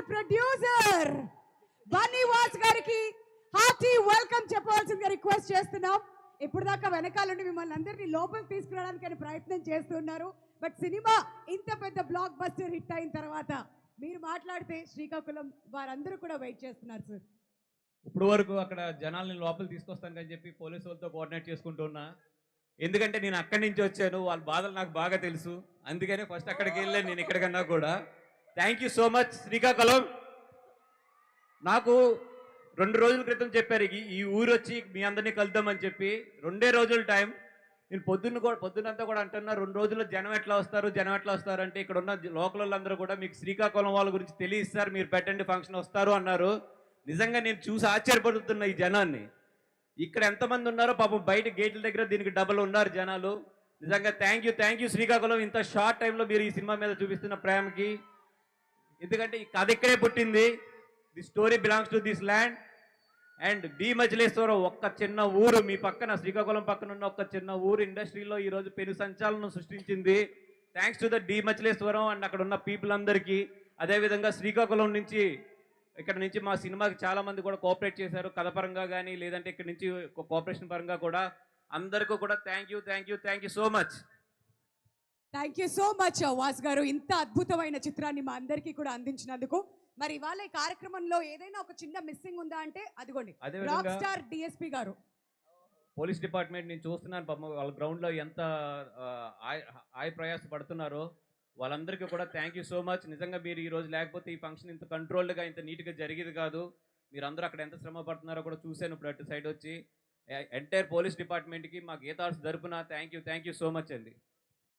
Hour producer Bunny Vas గారికి hearty welcome చెప్పవలసిందిగా request చేస్తున్నాం. ఇప్పుడు దాకా వెనకాలండి మిమ్మల్ని అందరినీ లోపలికి తీసుకురావడానికి ప్రయత్నం చేస్తున్నారు. బట్ సినిమా ఇంత పెద్ద బ్లాక్ బస్టర్ హిట్ అయిన తర్వాత మీరు మాట్లాడితే శ్రీకాకుళం వారందరూ కూడా వెయిట్ చేస్తున్నారు సార్. ఇప్పుడు వరకు అక్కడ జనాల్ని లోపల తీసుకొస్తానని చెప్పి పోలీసు వాళ్ళతో కోఆర్డినేట్ చేసుకుంటున్నా. ఎందుకంటే నేను అక్కడి నుంచి వచ్చాను, వాళ్ళ బాధలు నాకు బాగా తెలుసు. అందుకనే ఫస్ట్ అక్కడికి వెళ్ళాను నేను ఎక్కడికన్నా కూడా. Thank you so much Srikakulam. నాకు 2 రోజుల క్రితం చెప్పారు ఈ ఊరు వచ్చి మీ అందరినీ కలుద్దామని చెప్పి. 2 రోజుల టైం. నేను పొద్దునంతా కూడా అంటున్నా 2 రోజుల్లో జనం ఎట్లా వస్తారు అంటే ఇక్కడ ఉన్న లోకల్ వాళ్ళందరూ కూడా మీకు శ్రీకాకుళం వాళ్ళ గురించి తెలియస్తారు, మీరు పెట్టండి ఫంక్షన్ వస్తారు అన్నారు. నిజంగా నేను చూసి ఆశ్చర్యపడుతున్నా ఈ జనాన్ని. ఇక్కడ ఎంతమంది ఉన్నారో పాపం బయట గేట్ల దగ్గర దీనికి డబల్ ఉన్నారు జనాలు. నిజంగా థ్యాంక్ యూ శ్రీకాకుళం, ఇంత షార్ట్ టైంలో మీరు ఈ సినిమా మీద చూపిస్తున్న ప్రేమకి. ఎందుకంటే ఈ కథ ఇక్కడే పుట్టింది. The story belongs to this land. And D Machileshwaram ఒక్క చిన్న ఊరు మీ పక్కన, శ్రీకాకుళం పక్కన ఉన్న ఒక్క చిన్న ఊరు ఇండస్ట్రీలో ఈరోజు పెను సంచలనం సృష్టించింది. Thanks to the D Machileshwaram and అక్కడ ఉన్న పీపుల్ అందరికీ. అదేవిధంగా శ్రీకాకుళం నుంచి ఇక్కడ నుంచి మా సినిమాకి చాలా మంది కూడా కోఆపరేట్ చేశారు, కథ పరంగా కానీ లేదంటే ఇక్కడ నుంచి కోఆపరేషన్ పరంగా కూడా. అందరికీ కూడా thank you so much. Thank you so much was గారు, ఇంత అద్భుతమైన చిత్రాన్ని మా అందరికీ కూడా అందించినందుకు. మరి ఇవాళ ఈ కార్యక్రమంలో ఏదైనా ఒక చిన్న మిస్సింగ్ ఉందా అంటే అదిగోండి రాక్ స్టార్ డిఎస్పీ గారు. పోలీస్ డిపార్ట్మెంట్ నేను చూస్తున్నాను పాపం వాళ్ళ గ్రౌండ్లో ఎంత ఆయ ప్రయాస పడుతున్నారో. వాళ్ళందరికీ కూడా థ్యాంక్ యూ సో మచ్. నిజంగా మీరు ఈ రోజు లేకపోతే ఈ ఫంక్షన్ ఇంత కంట్రోల్డ్గా ఇంత నీట్గా జరిగేది కాదు. మీరు అందరూ అక్కడ ఎంత శ్రమ పడుతున్నారో కూడా చూశాను ఇప్పుడు అటు సైడ్ వచ్చి. ఎంటైర్ పోలీస్ డిపార్ట్మెంట్కి మా గీతార్స్ తరపున థ్యాంక్ యూ సో మచ్ అండి.